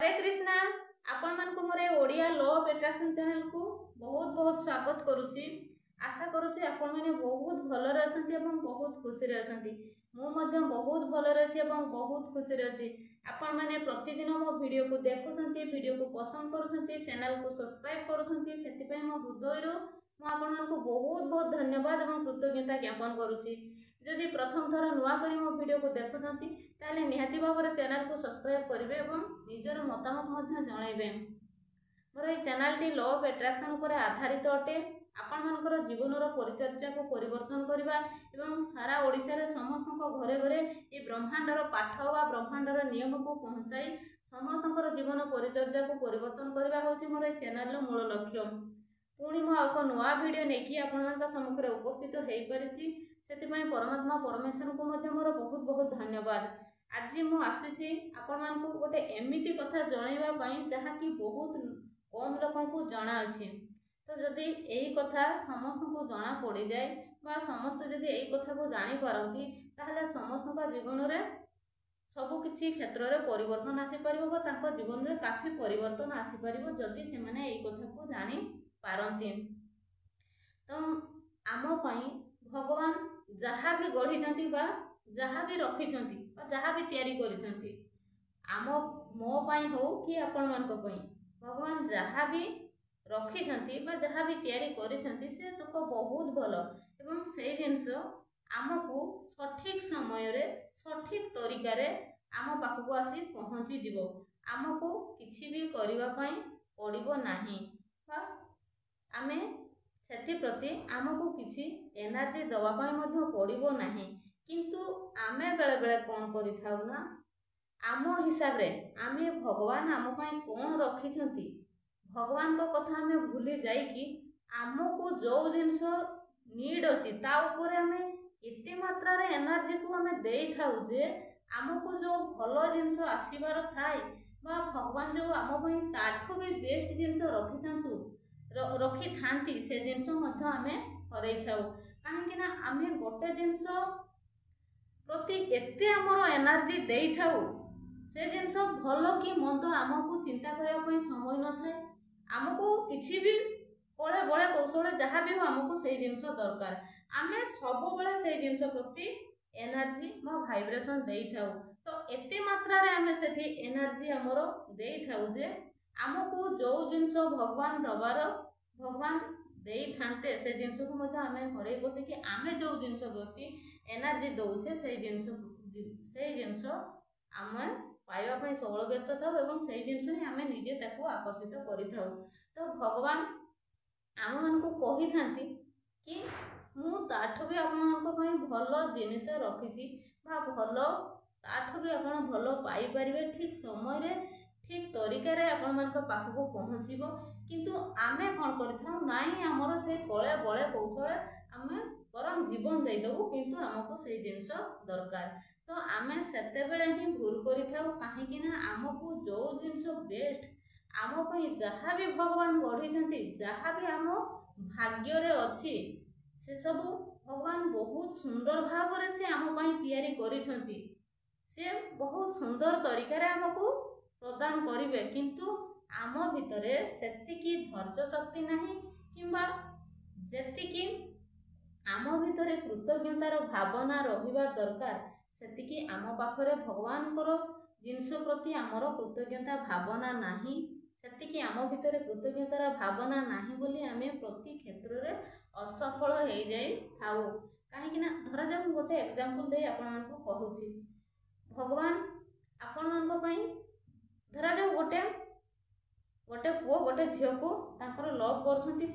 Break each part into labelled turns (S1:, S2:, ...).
S1: हरे कृष्णा आपण मानक मोर Odia law of attraction channel को बहुत बहुत स्वागत करुच्ची। आशा करुच्ची आपण माने बहुत भलरे अछंती एवं बहुत खुशी रे अछंती। मु मध्य बहुत भलरे अछि एवं बहुत खुशी रे अछि। आपण माने प्रतिदिन मो वीडियो को देखुछंती, वीडियो को पसंद करुछंती, चैनल को सब्सक्राइब करुछंती। सेति पय मो हृदयरो मु आपण मानक बहुत बहुत धन्यवाद एवं कृतज्ञता ज्ञापन करुच्ची। जदि प्रथम थर नुआ करी मो वीडियो को देखुछंती ताले निहाती भाବରେ चैनल को सब्सक्राइब करिवे एवं निजर मतामत मध्य जणाइबे। मोर ए चैनलटी लॉ ऑफ अट्रैक्शन उपर आधारित अटे। आपण मानकर जीवनर परिचर्या को परिवर्तन करबा एवं सारा ओडिसा रे समस्तक घरे घरे ए ब्रह्मांडर पाठ वा ब्रह्मांडर नियम को पहुंचाई समस्तकर जीवन परिचर्या को परिवर्तन करबा होची मोर ए चैनल रो मूल लक्ष्य। पुणी मो एक नुआ वीडियो नेकी आपण मानक सम्मुख रे उपस्थित हेई परिची। सेतिपय परमात्मा परमेश्वर को मध्य मोर बहुत बहुत धन्यवाद। आज मु आसीची आपण मानक गोटे एमिति कथा जणाइबा पई जहा कि बहुत कम लोकन को जणा अछि। तो जदि एही कथा समस्त को जणा पड़ी जाए बा समस्त जदि एही कथा को जानि पारंती ताहले समस्त का जीवन रे सब किछि क्षेत्र रे परिवर्तन आसी परिबो बा तांको जीवन रे काफी परिवर्तन आसी परिबो जदि से माने एही कथा को जानि पारंती। तो आम पई भगवान जहा भी गढ़ी बा जहा भी रखी जहा भी तैयारी करिसंती आम मो पई हो कि आपण मानक पई भगवान जहा भी रखी जहा भी तैयारी करिसंती से तक बहुत भलो एवं से जिंस आमको सठिक समय रे सठिक तरीका रे आम पाखको आसी पहुंची जीवो। आमको किछि भी करिवा पई पड़िबो नाही बा आमे सेति प्रति आमको किछि एनर्जी दवा पई मध्य पड़िबो नाही। किंतु आमे बेले बेले कोन करिथाउ ना आम हिसाब रे आमे भगवान आम पई कोन रखिछंती भगवान को कथा आमे भूली जाई कि आमको जो जिंस नीड अछि ता ऊपर आमे एते मात्रा रे एनर्जी को आमे देई थाउ जे आमको जो भलो जिंस आसीबार थाए बा भगवान जो आम पई ताठो भी बेस्ट जिंस रखी थांती से जिंस मध्य आमे हरई थाउ। काहे कि ना आमे गोटे जिंस प्रति एते हमरो एनर्जी देई थाउ से जिंस भलो कि मंद आमको चिंता करिया पई समय न थाए। आमको किछि भी कोळे बळे कौशल जहा भी आमको से जिंस दरकार आमे सब बेले से जिंस प्रति एनर्जी बा वाइब्रेशन देई थाउ। तो एते मात्रा रे आमे सेठी एनर्जी हमरो देई थाउ जे आमको जो जिंस भगवान दबार भगवान देई थांते से जिंस को मध्य आमे हरई बसे कि आमे जो जिंस प्रति एनर्जी दउछे से जिंस आमे पाइबा पई सबल व्यस्त थाउ एवं से जिंस ही आमे निजे ताको आकर्षित करि थाउ। तो भगवान आम मन को कहि थांती कि मु ताठो भी आपण मन पई भलो जिनिस रखिछि बा भलो ताठो भी आपण भलो पाई परिबे ठीक समय रे ठीक तरीका रे आपण मन को पाख को पहुंचीबो। किंतु आमे कोन करिथाउ नाही हमरो से कोळे बळे कौशल आमे परम जीवन दे दबु किंतु हमको से जिंस दरकार। तो आमे सेते बेले ही भूल करिथाउ काहे कि ना हमको जो जिंस बेस्ट आम पई जहा भी भगवान गढ़ी जहा भी आम भाग्य रे अछि से सब भगवान बहुत सुंदर भाव रे से आम पई तैयारी करिसंती से बहुत सुंदर तरीका रे हमको प्रदान करिवे। किंतु आम भितरे सेतिकी धैर्य शक्ति नाही किंबा जेतिकी आम भितरे कृतज्ञतार भावना रहिबा दरकार सेतिकी आम पाखरे भगवान को जिंस प्रति आमर कृतज्ञता भावना नाही सेतिकी आम भितरे कृतज्ञतार भावना नाही बोली आमे प्रति क्षेत्र रे असफल हे जाई थाउ। काहे कि ना धरा जाऊ गोटे एग्जांपल दे आपण मानकु कहूची भगवान आपण मानक पई धरा जाऊ गोटे पुओ गोटे झियो को तांकर लव करछंती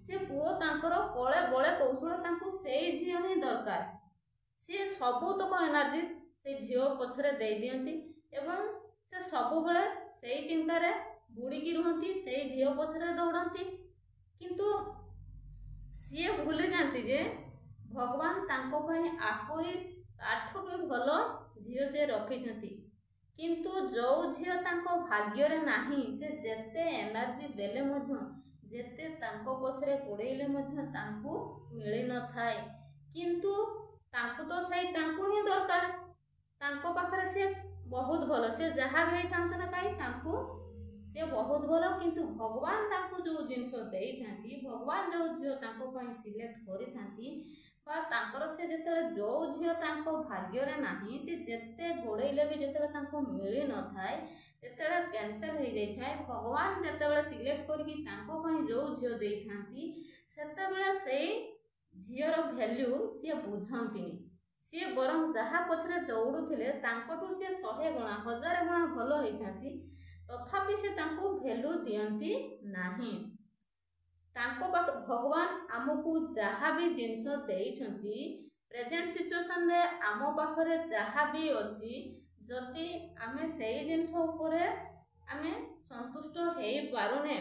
S1: से पुओ तांकर कोळे बळे कौशल तांकु सेई झियो ही दरकार से सबु तक एनर्जी से झियो पछरे दे दियंती एवं से सबु बेले सेई चिंता रे बुड़ी की रहंती सेई झियो पछरे दौड़ंती। किंतु सी भूली जानती जे भगवान तांको पई आहुरी ताठो भी भलो झियो से रखिछंती। किंतु जो झियो तांको भाग्य रे नाही से जेते एनर्जी देले मध्य जेते तांको पछरे गोड़ेइले मध्य तांको मिली न थाए। किंतु तांको तो सही तांको ही दरकार तांको पाखरे से बहुत भलो से जहा भी थांत ना काई तांको सी बहुत भल किंतु भगवान तांको जो जिनस देइथांती भगवान जो झील तांको पई सिलेक्ट करिथांती बा तांकर से जेतेले जो झील तांको भाग्य रे नाही से जेते गोड़ेले भी जेतेले तांको मिली न थाए जेतेले कैंसल हो जाई थाए भगवान जेतेले सिलेक्ट करके तांको पई जो झील देइथांती सेतेबेले सेई झीर वैल्यू सी बुझंतीनी सी बरं जहा पछरे दौड़ुथिले तांकोटू सी 100 गुणा 1000 गुणा भल होइथांती तथापि से तांको वैल्यू दियंती नाही तांको भगवान आमको जहा भी जिनस देइछंती प्रेजेंट सिचुएशन रे आमो पाखरे जहा भी अछि जति आमे सेई जिनस उपरे आमे संतुष्ट हेई पारुने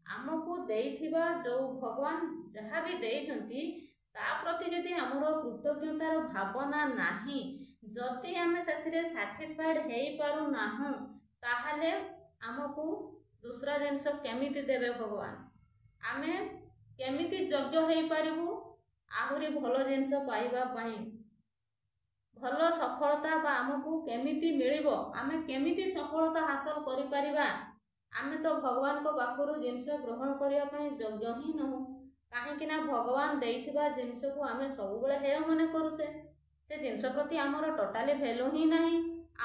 S1: आमको देइथिबा जो भगवान जहा भी देइछंती ता प्रति जदि हमरो कृतज्ञतार भावना नाही जति आमे सेथिरे सैटिस्फाइड हेई पारु नाहु ताहाले आमको दूसरा जिनस केमिति देबे भगवान आमे केमिति योग्य हेई पारिबु आहुरी भल जिनस पाइबा पई भल सफलता बा आमको केमिति मिलिबो आमे केमिति सफलता हासिल करि परिबा आमे तो भगवान को पाखरु जिनस ग्रहण करिया पई योग्य ही नहु काहेकि ना भगवान देइथिबा जिनस को आमे सब बेले हेय मने करूचे से जिनस प्रति आमर टोटाली वैल्यू ही नाही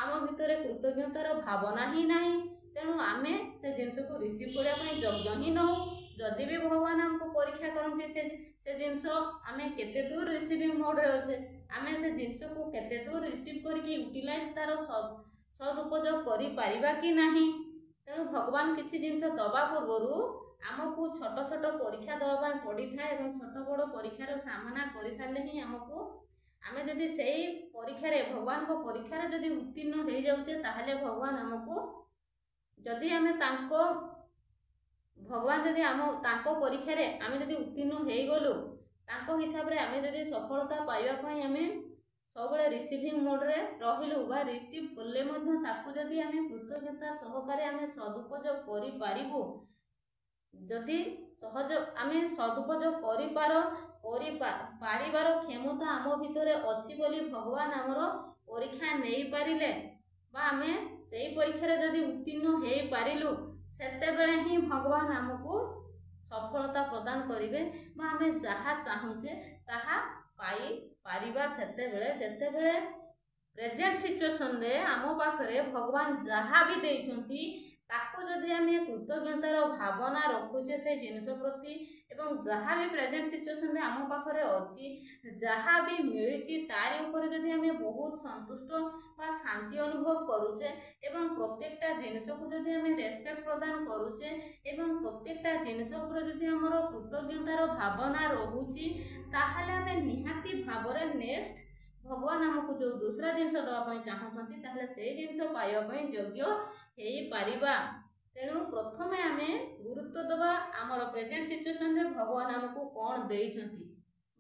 S1: आम भितरे कृतज्ञतार भावना ही नाही तेणु आमे से जिनस को रिसीव करिया पई योग्य ही नहु जदि भी भगवान हमको परीक्षा करंती से जिनस आमे केते दूर रिसीविंग मोड रे अछि आमे से जिनस को केते दूर रिसीव करके यूटिलाइज तार सदुपयोग करि पारिबा कि नाही तेणु भगवान किछि जिनस दबा पूर्वरु आमको छोट छोट परीक्षा दवा पड़ी था एवं छोट बड़ परीक्षार सामना कर सारे ही आमको आमे जदि सेई परीक्षा रे भगवान को परीक्षा रे जदि उत्तीर्ण हो जाउचे ताहले भगवान आमको जदि आमे तांको भगवान जदि आम तांको परीक्षा रे आमे जदि उत्तीर्ण हो गलु तांको हिसाब रे आमे जदि सफलता पाइबा पई आमे सबले रिसीविंग मोड रे रहिलु बा रिसीव करले मध्ये ताकू जदि आमे कृतज्ञता सहकारे आमे सदुपयोग करि पारिबु जदि सहज आमे सदुपयोग करि पारिबार क्षमता आम भितरे अछि बोली भगवान आमर परीक्षा नहीं पारिले बा आमे सेई परीक्षा रे जदि उत्तीर्ण हो पारिलु सेते बेले ही भगवान आमको सफलता प्रदान करिवे बा आमे जहा चाहुचे ताहा पाई पारिबा सेते बेले जेते बेले प्रेजेंट सिचुएशन रे आमो पाखरे भगवान जहा भी देइछंती ताको जदि आमे कृतज्ञतार भावना रखुचे से जिनस प्रति एवं जहा भी प्रेजेंट सिचुएशन रे आमो पाखरे अछि जहा भी मिलिछि तारि ऊपर जदि आमे बहुत संतुष्ट बा शांति अनुभव करूचे एवं प्रत्येकटा जिनस को जदि आमे रेस्पेक्ट प्रदान करूचे एवं प्रत्येकटा जिनस ऊपर जदि हमर कृतज्ञतार भावना रहुछि ताहाले आमे निहाती भाबरे नेक्स्ट भगवान आमको जो दूसरा जिनस दवा पई चाहउछंती ताहाले से जिनस पाइबा पई योग्य हेई पारिबा तेणु प्रथमे आमे गुरुत्व दबा आमर प्रेजेंट सिचुएशन रे भगवान आमको कोन देइछंती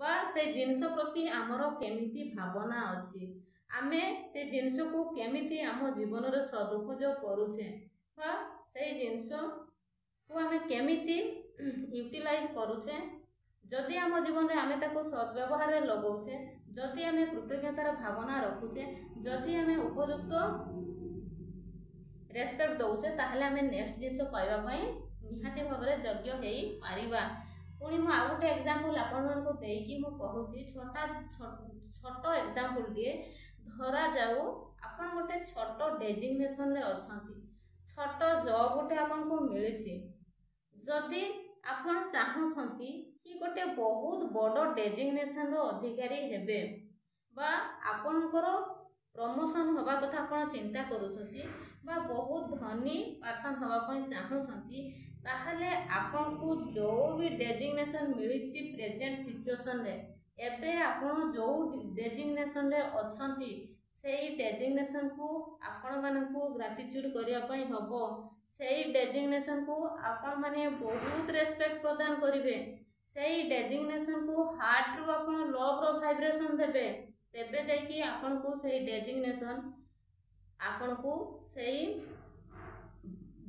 S1: बा से जिनस प्रति आमर केमिति भावना अछि आमे से जिनस को केमिति आम जीवन रे सदुपयोग करूछे बा से जिनस को आमे केमिति यूटिलाइज करूछे जदि आम जीवन रे आमे ताको सद्व्यवहार रे लगौछे जदि आमे कृतज्ञतार भावना रखुचे जदि आमे उपयुक्त रेस्पेक्ट दौचे ताहले आमे नेक्स्ट जिनस पाइबा पई निहाती भाबरे योग्य हेई पारिबा पुणी मु आ गोटे एग्जांपल आपण मन को देकी मु कहूची छोट एग्जांपल दिए धरा जाऊ आपण गोटे छोट डेजिग्नेशन रे अछंती छोट जॉब गोटे आपण को मिलिछि जदि आपण चाहुछंती कि गोटे बहुत बड़ डेजिग्नेशन रो अधिकारी हेबे बा आपणकर प्रमोशन हवा कथा आपण चिंता करूछंती बा बहुत धनी पर्सन हवा पई चाहुछंती ताहले आपन को जो भी डेजिग्नेशन मिलिछि प्रेजेंट सिचुएशन रे एबे आपण जो डेजिग्नेशन रे अछंती सेही डेजिग्नेशन को आपण मानन को ग्रेटिट्यूड करिया पई हबो सेही डेजिग्नेशन को आपण माने बहुत रेस्पेक्ट प्रदान करिवे सेही डेजिग्नेशन को हार्ट रो आपण लव रो वाइब्रेशन देबे तेबे जाई आपण को सेही डेजिग्नेशन आपण को सेही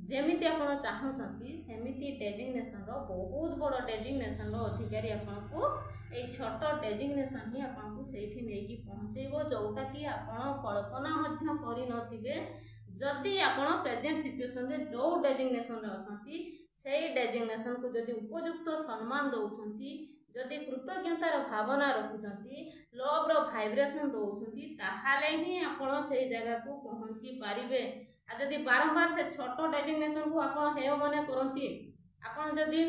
S1: जेमिति आपण चाहुछंती सेमिति डेजिग्नेशन रो बहुत बड़ डेजिग्नेशन रो अधिकारी आपण को ए छोट डेजिग्नेशन ही आपण को सेठी नेकी पहुंचेबो जोटा कि आपण कल्पना मध्य करि नथिबे जदि आपण प्रेजेंट सिचुएशन रे जो डेजिग्नेशन रे अछंती सेई डेजिग्नेशन को जदि उपयुक्त सम्मान दउछंती जदि कृतज्ञतार भावना रखुछंती लव रो वाइब्रेशन दउछंती ताहाले ही आपण सेई जगह को पहुंची पारिबे। आ जदि बारंबार से छोट डेजिग्नेशन को आपण हेय मने करंती आपण जदि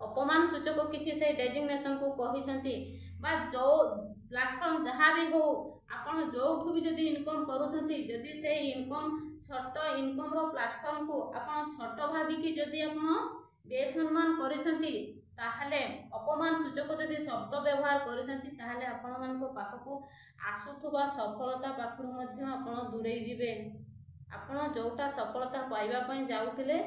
S1: अपमान सूचक किसी से डेजिग्नेशन को कहिसंती बा जो प्लेटफॉर्म जहाँ भी हो आपण जोठू भी जदि इनकम करूछंती जदि से इनकम छोट इनकम रो प्लेटफॉर्म को आपण छोट भाबी कि जदि आपण बेसम्मान करिसंती ताहले अपमान सूचक जदि शब्द व्यवहार करिसंती ताहले आपण मानको पाखकू आसुथुबा सफलता पाखरु मध्ये आपण दूरेई जिवे। आपण जोटा सफलता पाइबा पई जाउथिले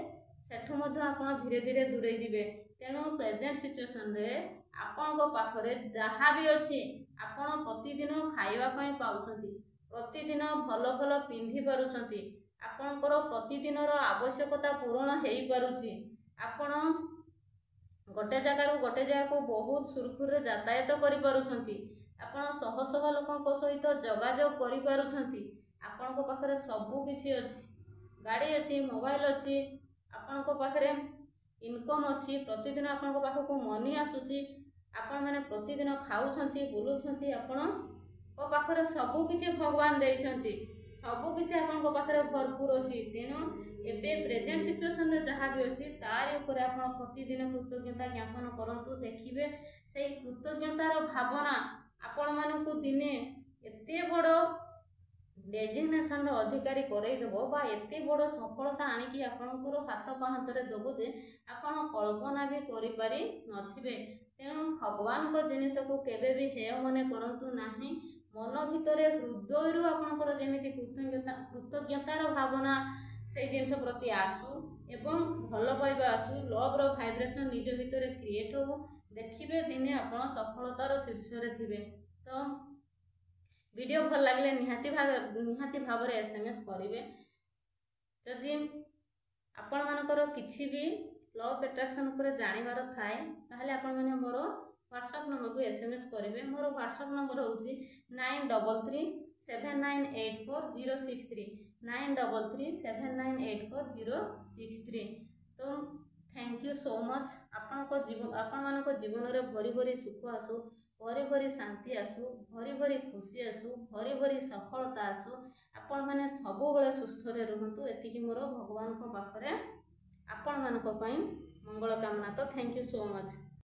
S1: सेठु मध्ये आपण धीरे धीरे दूरेई जिवे। तेणु प्रेजेंट सिचुएशन रे आपण पाखरे जहाँ भी अच्छी आपण प्रतिदिन खाइबा पई पाउछंती प्रतिदिन भल भल पिंधि पारुछंती आपणकर प्रतिदिन आवश्यकता पूरण हेई पारुछि आपण गोटे जगार गोटे जगह को बहुत सुरखुर यातायात करि पारुछंती आपण शह शह लोकंक सहित जोगाजोग करि पारुछंती आपणक पाखरे सबु किछि अछि गाड़ी अछि मोबाइल अछि आपणक पाखरे इनकम अच्छी प्रतिदिन आपण पाखक मनी आसुची आपण मैंने प्रतिदिन खाऊछंती बुलुछंती आपण को पाखरे सबु किछि भगवान देइछंती सबु किछि आपण पाखरे भरपूर अछि। तेणु एबे प्रेजेंट सिचुएशन रे जहाँ भी अछि तार ऊपर आपण प्रतिदिन कृतज्ञता ज्ञापन करंतु देखिबे सेई कृतज्ञतार भावना आपण मानकु दिने एते बड़ डेजिग्नेशन अधिकारी करईदेव बा एते बड़ सफलता आणिकी आपणकर हाथ पाहांतरे देव जे आपण कल्पना भी करि पारि नथिबे। तेणु भगवान को जिनिस को केबे भी हेय मने करंतु नाही मन भितरे हृदय आपणकर जेमिति कृतज्ञतार भावना से जिनिस प्रति आसु एवं भल पाइबा आसु लव रो वाइब्रेशन निज भितरे क्रिएट हो देखिबे दिने आपण सफलतार शीर्ष रे थिबे। तो वीडियो भल लगे निहाती भाव एसएमएस करेंगे जदि आपण मानकर किसी भी लव अट्रैक्शन पर जानवर थाए ताहले आपण माने मोर व्हाट्सएप नंबर को एसएमएस करेंगे। मोर व्हाट्सएप नंबर होची 9337984063 9337984063। तो थैंक यू सो मच। आपण जीवन रे भरी भरी सुख आसु भरी भरी शांति आसु भरी भरी खुशी आसु भरी भरी सफलता आसु आपण माने सब बेले सुस्थ रे रहंतु एतिकी मोर भगवान को पाखरे आपण मानक पई मंगल कामना। तो थैंक यू सो मच।